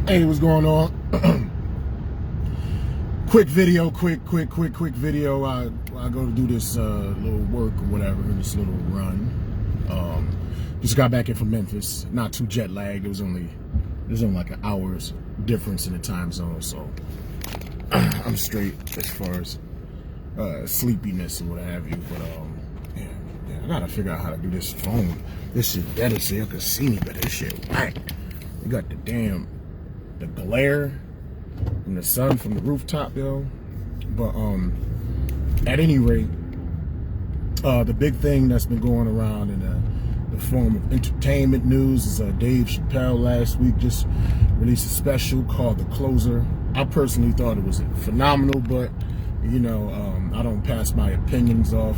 Hey, what's going on? quick video. I go to do this little work or whatever, this little run. Just got back in from Memphis. Not too jet lagged. There's only like an hour's difference in the time zone, so I'm straight as far as sleepiness or what have you. But yeah, I gotta figure out how to do this phone. This shit better so you can see me, but this shit whack. You got the glare from the sun from the rooftop, yo. But at any rate, the big thing that's been going around in the form of entertainment news is Dave Chappelle last week just released a special called The Closer. I personally thought it was phenomenal, but you know, I don't pass my opinions off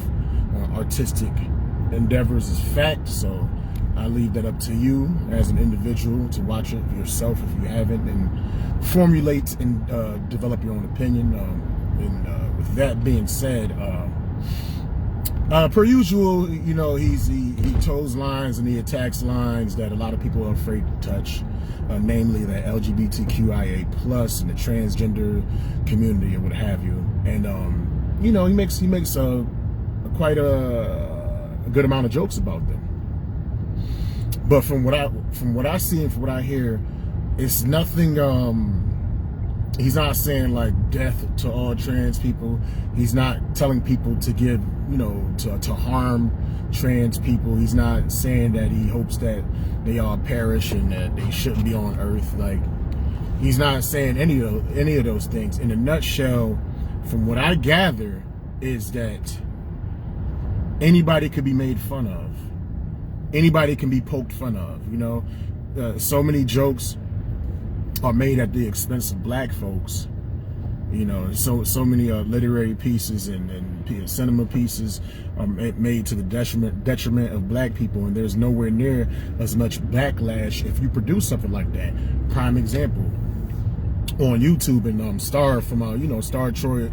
on artistic endeavors as fact, so I leave that up to you as an individual to watch it yourself if you haven't, and formulate and develop your own opinion. And with that being said, per usual, you know, he toes lines and he attacks lines that a lot of people are afraid to touch, namely the LGBTQIA+ and the transgender community or what have you. And you know, he makes quite a good amount of jokes about them. But from what I see and from what I hear, it's nothing. He's not saying like death to all trans people. He's not telling people to give, you know, to harm trans people. He's not saying that he hopes that they all perish and that they shouldn't be on Earth. Like, he's not saying any of those things. In a nutshell, from what I gather, is that anybody could be made fun of. Anybody can be poked fun of, you know. So many jokes are made at the expense of black folks, you know. So many literary pieces and cinema pieces are made to the detriment of black people, and there's nowhere near as much backlash if you produce something like that. Prime example, on YouTube, and Star from Star Troy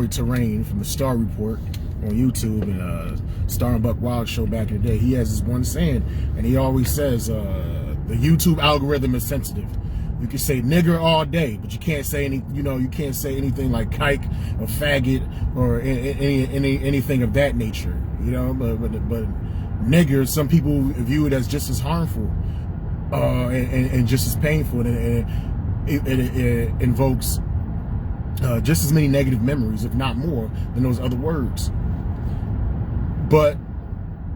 Terrain from the Star Report on YouTube, and Star and Buck Wild show back in the day, he has this one saying, and he always says the YouTube algorithm is sensitive. You can say nigger all day, but you can't say anything like kike or faggot or anything of that nature, you know. But nigger, some people view it as just as harmful and just as painful, and it invokes just as many negative memories, if not more, than those other words. But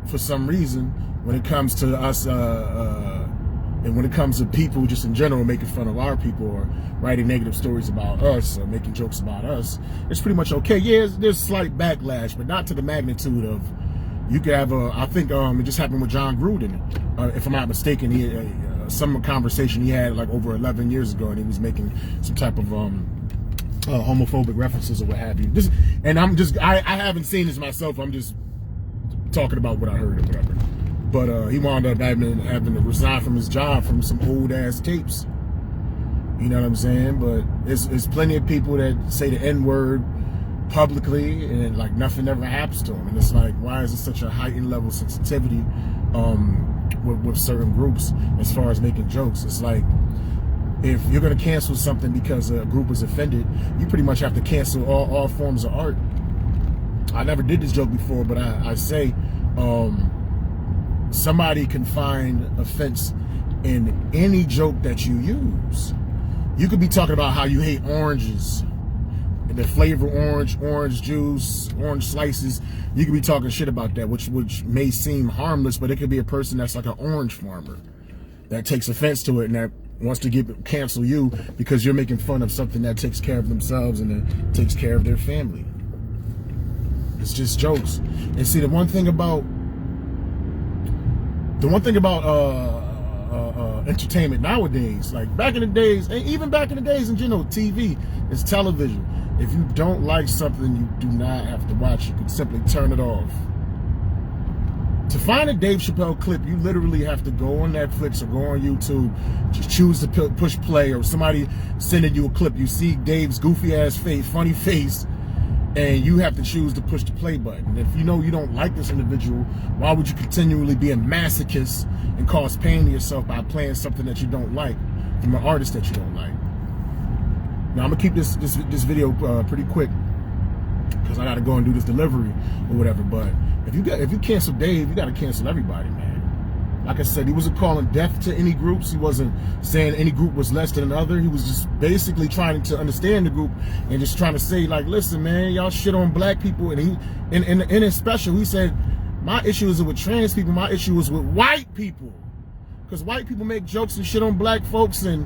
for some reason, when it comes to us, and when it comes to people just in general making fun of our people or writing negative stories about us or making jokes about us, it's pretty much okay. Yeah, there's slight backlash, but not to the magnitude of, you could have I think it just happened with John Gruden, if I'm not mistaken. He some conversation he had like over 11 years ago, and he was making some type of homophobic references or what have you. I haven't seen this myself. I'm just talking about what I heard or whatever. But he wound up having to resign from his job from some old ass tapes. You know what I'm saying? But it's plenty of people that say the N-word publicly, and like nothing ever happens to them. And it's like, why is it such a heightened level of sensitivity with certain groups as far as making jokes? It's like, if you're gonna cancel something because a group is offended, you pretty much have to cancel all forms of art. I never did this joke before, but I say somebody can find offense in any joke that you use. You could be talking about how you hate oranges, and the flavor orange juice, orange slices. You could be talking shit about that, which may seem harmless, but it could be a person that's like an orange farmer that takes offense to it and that wants to cancel you because you're making fun of something that takes care of themselves and that takes care of their family. It's just jokes. And see, the one thing about entertainment nowadays, like back in the days, and even back in the days in general, TV is television. If you don't like something, you do not have to watch. You can simply turn it off. To find a Dave Chappelle clip, you literally have to go on Netflix or go on YouTube, just choose to push play, or somebody sending you a clip. You see Dave's goofy ass face, funny face, and you have to choose to push the play button. If you know you don't like this individual, why would you continually be a masochist and cause pain to yourself by playing something that you don't like? from an artist that you don't like. Now I'm gonna keep this video pretty quick because I gotta go and do this delivery or whatever. But if you cancel Dave, you gotta cancel everybody, man. Like I said, he wasn't calling death to any groups. He wasn't saying any group was less than another. He was just basically trying to understand the group and just trying to say, like, listen, man, y'all shit on black people. And he, in his special, he said, my issue isn't with trans people. My issue is with white people. Because white people make jokes and shit on black folks and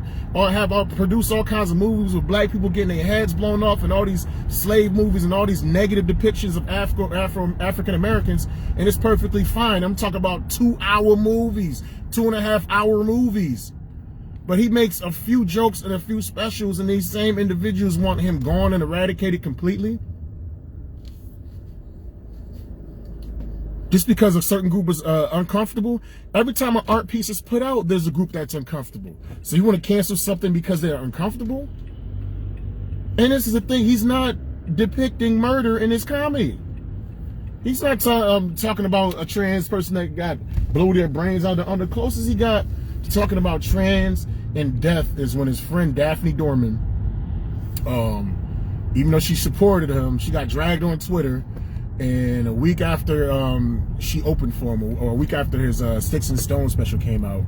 produce all kinds of movies with black people getting their heads blown off and all these slave movies and all these negative depictions of African Americans, and it's perfectly fine. I'm talking about 2-hour movies, 2.5-hour movies. But he makes a few jokes and a few specials, and these same individuals want him gone and eradicated completely. Just because a certain group is uncomfortable. Every time an art piece is put out, there's a group that's uncomfortable. So you want to cancel something because they're uncomfortable? And this is the thing, he's not depicting murder in his comedy. He's not talking about a trans person that got blew their brains out. The closest he got to talking about trans and death is when his friend Daphne Dorman, even though she supported him, she got dragged on Twitter. And a week after she opened for him, or a week after his Sticks and Stones special came out,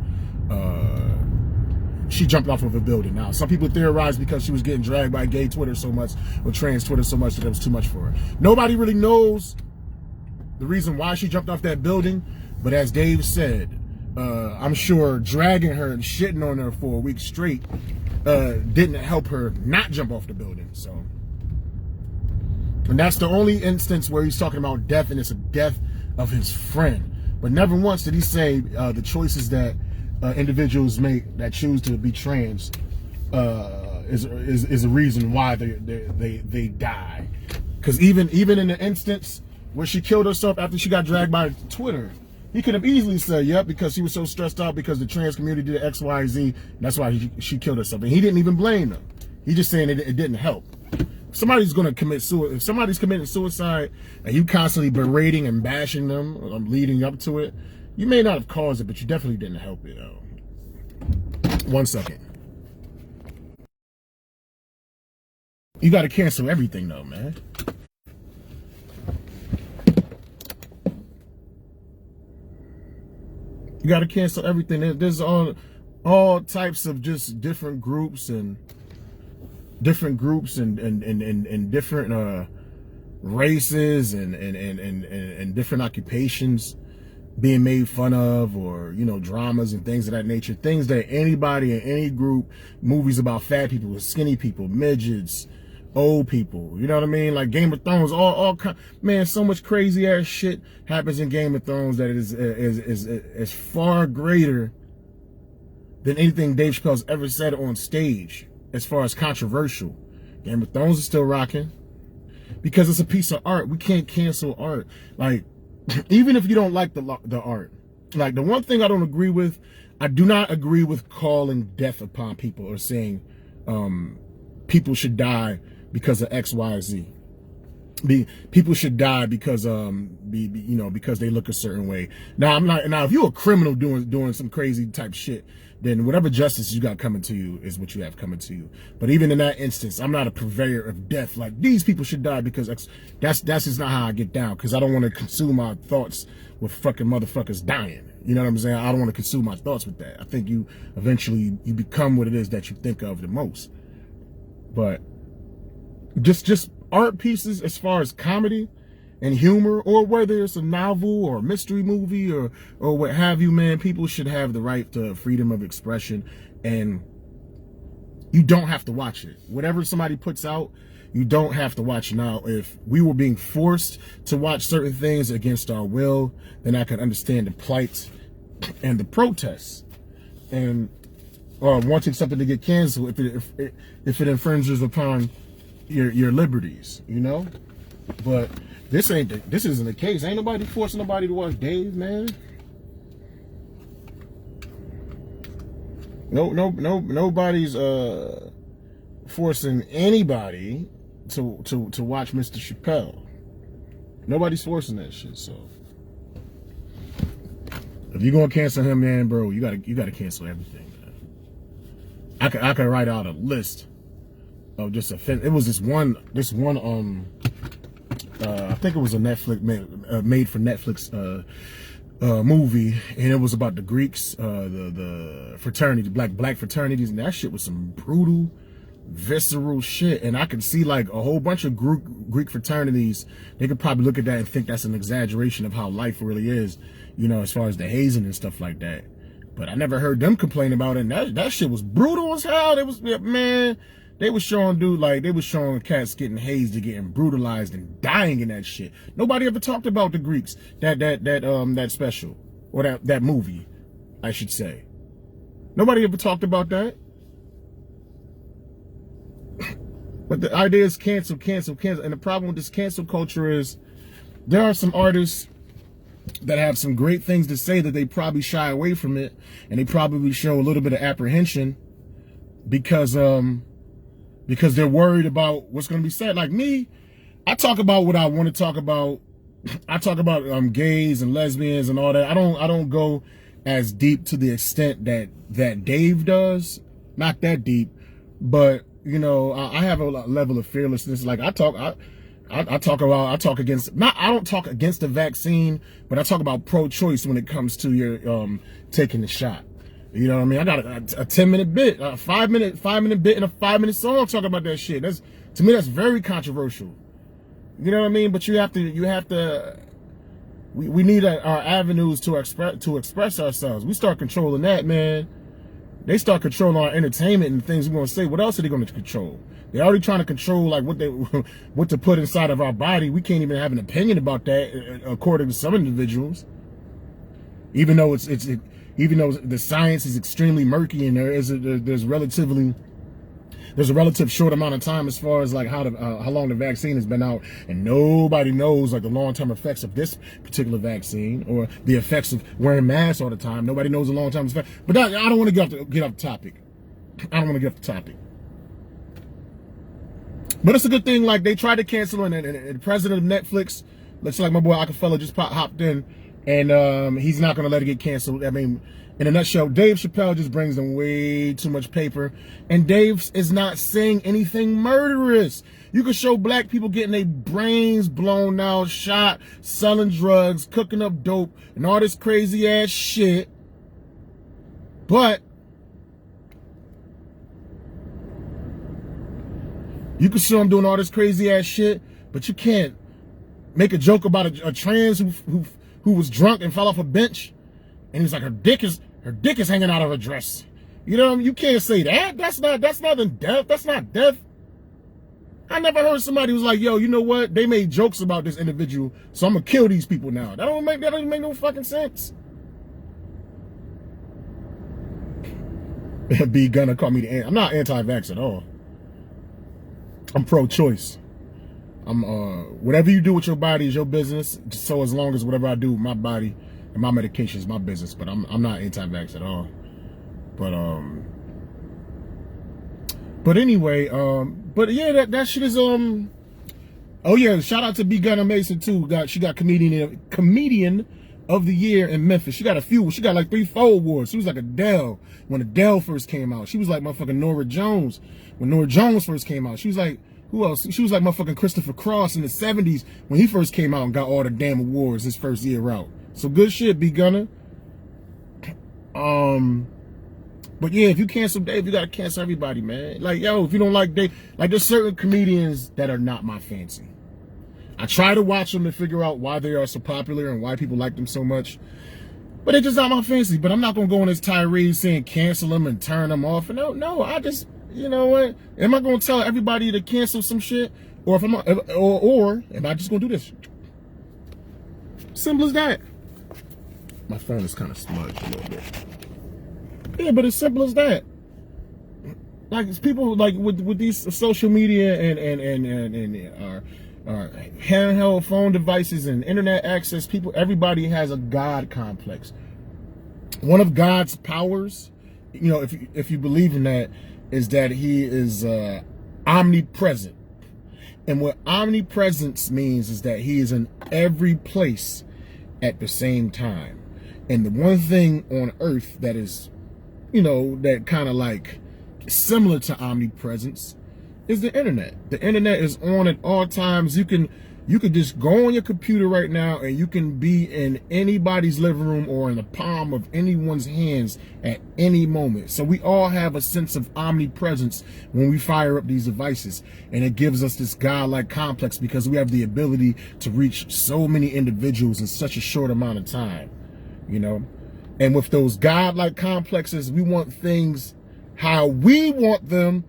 she jumped off of a building. Now, some people theorize because she was getting dragged by gay Twitter so much, or trans Twitter so much, that it was too much for her. Nobody really knows the reason why she jumped off that building, but as Dave said, I'm sure dragging her and shitting on her for a week straight didn't help her not jump off the building. So. And that's the only instance where he's talking about death, and it's a death of his friend. But never once did he say the choices that individuals make that choose to be trans is a reason why they die. Because even in the instance where she killed herself after she got dragged by Twitter, he could have easily said, yep, because she was so stressed out because the trans community did X, Y, Z, and that's why she killed herself. And he didn't even blame them. He's just saying it didn't help. Somebody's going to commit suicide. If somebody's committing suicide and you constantly berating and bashing them leading up to it, you may not have caused it, but you definitely didn't help it. 1 second. You got to cancel everything though, man. You got to cancel everything. There's all types of just different groups and different races and different occupations being made fun of, or dramas and things of that nature, things that anybody in any group, movies about fat people, skinny people, midgets, old people, you know what I mean, like Game of Thrones, man, so much crazy ass shit happens in Game of Thrones that is far greater than anything Dave Chappelle's ever said on stage. As far as controversial, Game of Thrones is still rocking because it's a piece of art. We can't cancel art. Like, even if you don't like the art, like the one thing I don't agree with, I do not agree with calling death upon people or saying people should die because of X, Y, Z. People should die because because they look a certain way. Now if you're a criminal doing some crazy type shit, then whatever justice you got coming to you is what you have coming to you. But even in that instance, I'm not a purveyor of death. Like, these people should die because that's just not how I get down. Because I don't want to consume my thoughts with fucking motherfuckers dying. You know what I'm saying? I don't want to consume my thoughts with that. I think you become what it is that you think of the most. But just art pieces as far as comedy and humor, or whether it's a novel or a mystery movie or what have you, man, people should have the right to freedom of expression, and you don't have to watch it. Whatever somebody puts out, you don't have to watch. Now, if we were being forced to watch certain things against our will, then I can understand the plight and the protests and wanting something to get canceled if it infringes upon your liberties, But this isn't the case. Ain't nobody forcing nobody to watch Dave, man. Nobody's forcing anybody to watch Mr. Chappelle. Nobody's forcing that shit. So if you're gonna cancel him, man, bro, you gotta cancel everything, man. I could write out a list of just offense. It was this one I think it was a Netflix made for Netflix movie, and it was about the Greeks, the fraternity, black fraternities, and that shit was some brutal, visceral shit. And I could see like a whole bunch of Greek fraternities. They could probably look at that and think that's an exaggeration of how life really is, you know, as far as the hazing and stuff like that. But I never heard them complain about it. And that shit was brutal as hell. It was, man. They was showing they was showing cats getting hazed and getting brutalized and dying in that shit. Nobody ever talked about the Greeks, that special, or that movie, I should say. Nobody ever talked about that. But the idea is cancel. And the problem with this cancel culture is there are some artists that have some great things to say that they probably shy away from it, and they probably show a little bit of apprehension because they're worried about what's going to be said. Like me, I talk about what I want to talk about. I talk about gays and lesbians and all that. I don't go as deep to the extent that Dave does. Not that deep, but you know, I have a level of fearlessness. Like I don't talk against the vaccine, but I talk about pro-choice when it comes to your taking the shot. You know what I mean? I got a 10-minute bit, a 5-minute bit, and a 5-minute song talking about that shit. To me, that's very controversial. You know what I mean? But you have to. We need our avenues to express ourselves. We start controlling that, man. They start controlling our entertainment and things we're gonna say. What else are they gonna control? They're already trying to control like what to put inside of our body. We can't even have an opinion about that, according to some individuals. Even though even though the science is extremely murky and there's a relative short amount of time as far as like how long the vaccine has been out, and nobody knows like the long-term effects of this particular vaccine or the effects of wearing masks all the time. Nobody knows the long-term effects. But I don't want to get off the topic. I don't want to get off the topic. But it's a good thing. Like they tried to cancel and the president of Netflix, looks like my boy Rockefeller just hopped in. And he's not going to let it get canceled. I mean, in a nutshell, Dave Chappelle just brings them way too much paper. And Dave is not saying anything murderous. You can show black people getting their brains blown out, shot, selling drugs, cooking up dope, and all this crazy ass shit. But you can show them doing all this crazy ass shit, but you can't make a joke about a trans who was drunk and fell off a bench, and he's like, her dick is hanging out of her dress. You know, you can't say that. That's not death. That's not death. I never heard somebody who was like, yo, you know what? They made jokes about this individual, so I'm gonna kill these people now. That doesn't make no fucking sense. B gonna call me I'm not anti-vax at all. I'm pro-choice. I'm whatever you do with your body is your business. So as long as whatever I do with my body and my medication is my business, but I'm not anti-vax at all. But anyway, but yeah, that shit is oh yeah, shout out to B Gunna Mason too. She got comedian of the year in Memphis. She got like 3-4 awards. She was like Adele when Adele first came out. She was like motherfucking Norah Jones when Norah Jones first came out. She was like, who else? She was like motherfucking Christopher Cross in the 70s when he first came out and got all the damn awards his first year out. So good shit, B Gunna. But yeah, if you cancel Dave, you gotta cancel everybody, man. Like, yo, if you don't like Dave, like there's certain comedians that are not my fancy. I try to watch them and figure out why they are so popular and why people like them so much. But it's just not my fancy. But I'm not gonna go on this tirade saying cancel them and turn them off. And no, I just, you know what? Am I gonna tell everybody to cancel some shit, or am I just gonna do this? Simple as that. My phone is kind of smudged a little bit. Yeah, but it's simple as that. Like it's people like with these social media and handheld phone devices and internet access, everybody has a God complex. One of God's powers, you know, if you believe in that, is that he is omnipresent. And what omnipresence means is that he is in every place at the same time. And the one thing on earth that is, you know, that kind of like similar to omnipresence is the internet. The internet is on at all times. You can just go on your computer right now and you can be in anybody's living room or in the palm of anyone's hands at any moment. So we all have a sense of omnipresence when we fire up these devices, and it gives us this godlike complex because we have the ability to reach so many individuals in such a short amount of time, you know? And with those godlike complexes, we want things how we want them,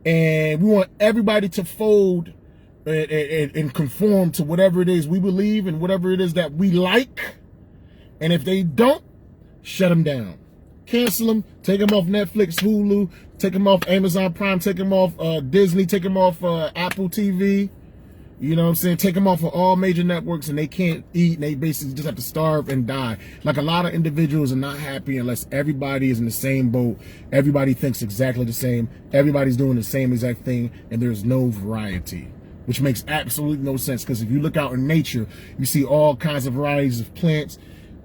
and we want everybody to fold and conform to whatever it is we believe and whatever it is that we like. And if they don't, shut them down. Cancel them, take them off Netflix, Hulu, take them off Amazon Prime, take them off Disney, take them off Apple TV. You know what I'm saying? Take them off of all major networks, and they can't eat, and they basically just have to starve and die. Like, a lot of individuals are not happy unless everybody is in the same boat. Everybody thinks exactly the same. Everybody's doing the same exact thing, and there's no variety, which makes absolutely no sense. Because if you look out in nature, you see all kinds of varieties of plants,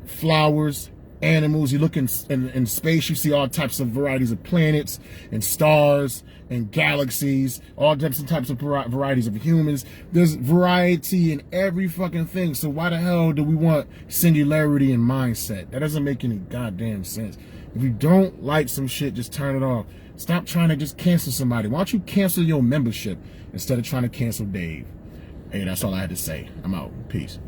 flowers, animals. You look in space, you see all types of varieties of planets and stars and galaxies, all types of varieties of humans. There's variety in every fucking thing. So why the hell do we want singularity in mindset? That doesn't make any goddamn sense. If you don't like some shit, just turn it off. Stop trying to just cancel somebody. Why don't you cancel your membership instead of trying to cancel Dave? Hey, that's all I had to say. I'm out. Peace.